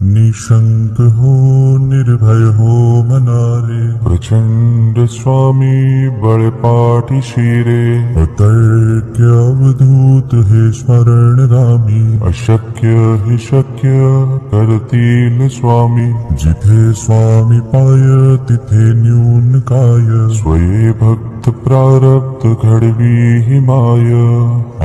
निशंक हो निर्भय हो मनारे, प्रचंड स्वामी बळपाठी शिरे, अतर्क्य अवधूत हे स्मरणगामी, अशक्य हि शक्य करतील स्वामी, जिथे स्वामी पाय तिथे न्यून काय, स्वये भक्त प्रारब्ध घडवी हि माय,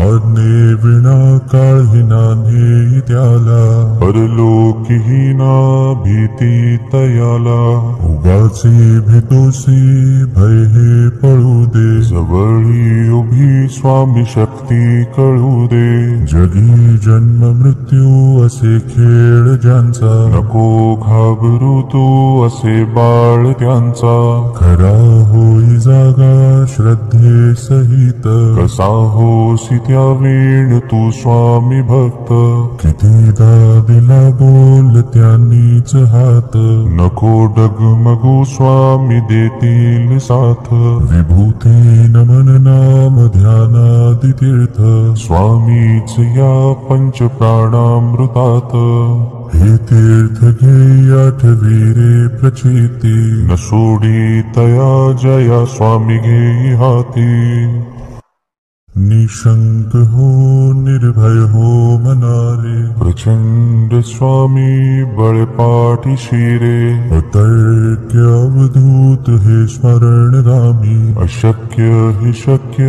आज्ञे विना काळही नान्हे त्याला, परलोकीहीना भीती तयाला, उगाचे भेतोसी भय हे पळू दे, जवळी उभी स्वामी शक्ती कळू दे, जगी जन्म मृत्यू असे खेळ ज्यांचा, नको घाबरू तू असे बाळ त्यांचा, खरा होई जागा श्रद्धे सहित, कसा होसी त्या वेळ तू स्वामी भक्त, कितीदा दिला बोल त्यांनीच हात, नको डगमगू स्वामी देतील साथ, विभूती नमन नाम ध्यानादि तीर्थ, स्वामीच या पंच प्राणामृतात, हे तीर्थ घे आठवी रे प्रचिती, न सोडी तया जया स्वामी घेई हाती, निशंक हो निर्भय हो मनारे, प्रचंड स्वामी बळपाठी शिरे, अतर्क्य अवधूत हे स्मरणगामी, अशक्य हि शक्य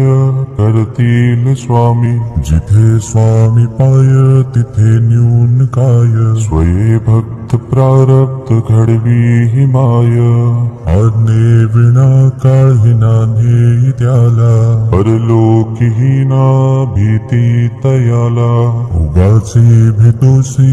करतील स्वामी, जिथे स्वामी पाय तिथे न्यून काय, स्वये भक्त प्रारब्ध घडवी हि माय, आज्ञे विना काळही नान्हे त्याला, परलोकीहीना भीती तयाला, उगाचे भेतोसी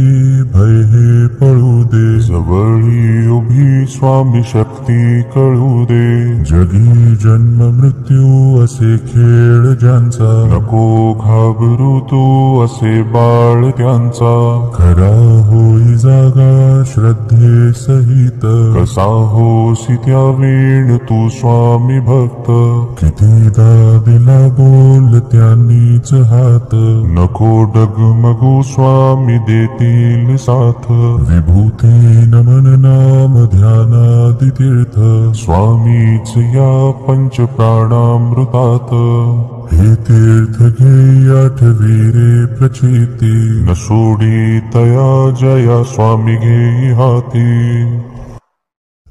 भय हे पळू दे, जवळी उभी स्वामी शक्ती कळू दे, जगी जन्म मृत्यू असे खेळ ज्यांचा, नको घाबरू तू असे बाळ त्यांचा, खरा होई जागा श्रद्धे सहित, कसा होसी त्या वेळ तू स्वामी भक्त, कितीदा दिला बोल त्यांनीच हात, नको डगमगू स्वामी देतील साथ, विभूती नमन नाम ध्यानादि तीर्थ, स्वामीच या पंच प्राणामृतात, हे तीर्थ घे आठवी रे प्रचिती, न सोडी तया जया स्वामी घेई हाती,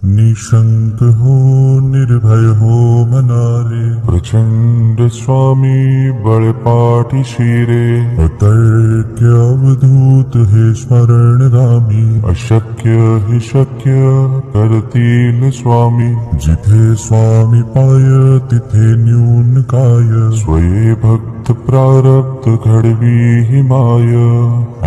निशंक हो निर्भय हो मनारे, प्रचंड स्वामी बळपाठी शिरे, अतर्क्य अवधूत हे स्मरणगामी, अशक्य हि शक्य करतील स्वामी, जिथे स्वामी पाय तिथे न्यून काय, स्वये भक्त प्रारब्ध घडवी हि माय,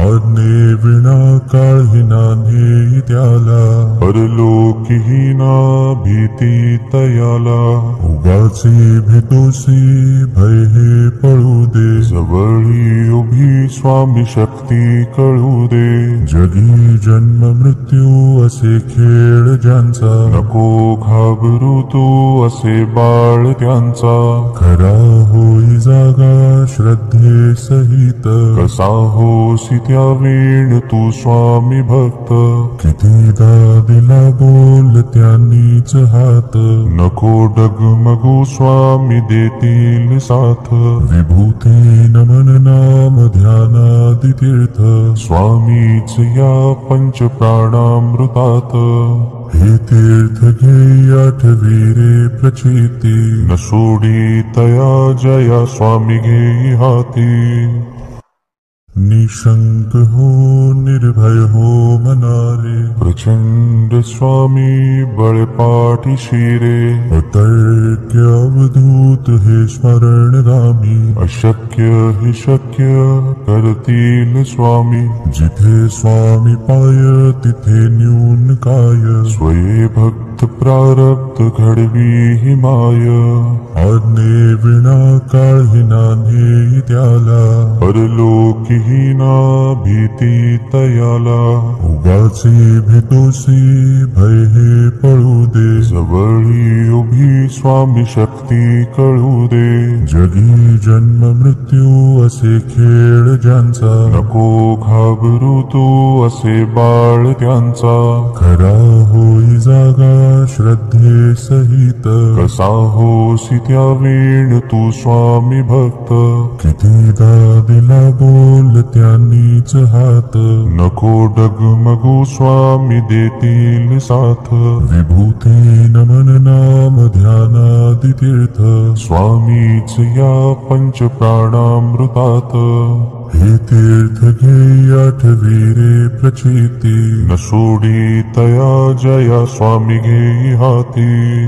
आज्ञे विना काळही नान्हे त्याला, परलोकीहीना भीती तयाला, उगाचे भेतोसी भय हे पळू दे, जवळी उभी स्वामी शक्ती कळू दे, जगी जन्म मृत्यू असे खेळ ज्यांचा, नको घाबरू तू असे बाळ त्यांचा, खरा होई जागा श्रद्धे सहित, कसा होसी त्या वेळ तू स्वामी भक्त, कितीदा दिला बोल त्यांनीच हात, नको डगमगू स्वामी देतील साथ, विभूती नमन नाम ध्यानादि तीर्थ, स्वामीच या पंच प्राणामृतात, हे तीर्थ घे आठवी रे प्रचिती, न सोडी तया जया स्वामी घेई हाती, निशंक हो निर्भय हो मनारे, प्रचंड स्वामी बळपाठी शिरे, अतर्क्य अवधूत हे स्मरणगामी, अशक्य हि शक्य करतील स्वामी, जिथे स्वामी पाय तिथे न्यून काय, स्वये भक्त प्रारब्ध घडवी हि माय, आज्ञे विना काळही नान्हे त्याला, परलोकीहीना भीती तयाला, उगाचे भेतोसी भय हे पळू दे, जवळी उभी स्वामी शक्ती भक्ती कळू दे. जगी जन्म मृत्यू असे खेळ ज्यांचा, नको घाबरू तू असे बाळ त्यांचा. खरा होई जागा श्रद्धे सहित, कसा होसी त्या वेळ तू स्वामी भक्त. कितीदा दिला बोल त्यांनीच हात, नको डगमगू स्वामी देतील साथ. विभूती नमन नाम ध्यानादि तीर्थ, स्वामीच या पंच प्राणामृतात. हे तीर्थ घे आठवी रे प्रचिती, न सोडी तया जया स्वामी घेई हाती.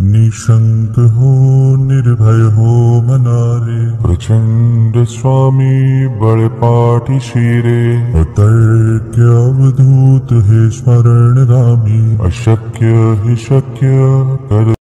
निशंक हो निर्भय हो मनारे, प्रचंड स्वामी बळपाठी शिरे. अतर्क्य अवधूत हे स्मरणगामी, अशक्य हे शक्य कर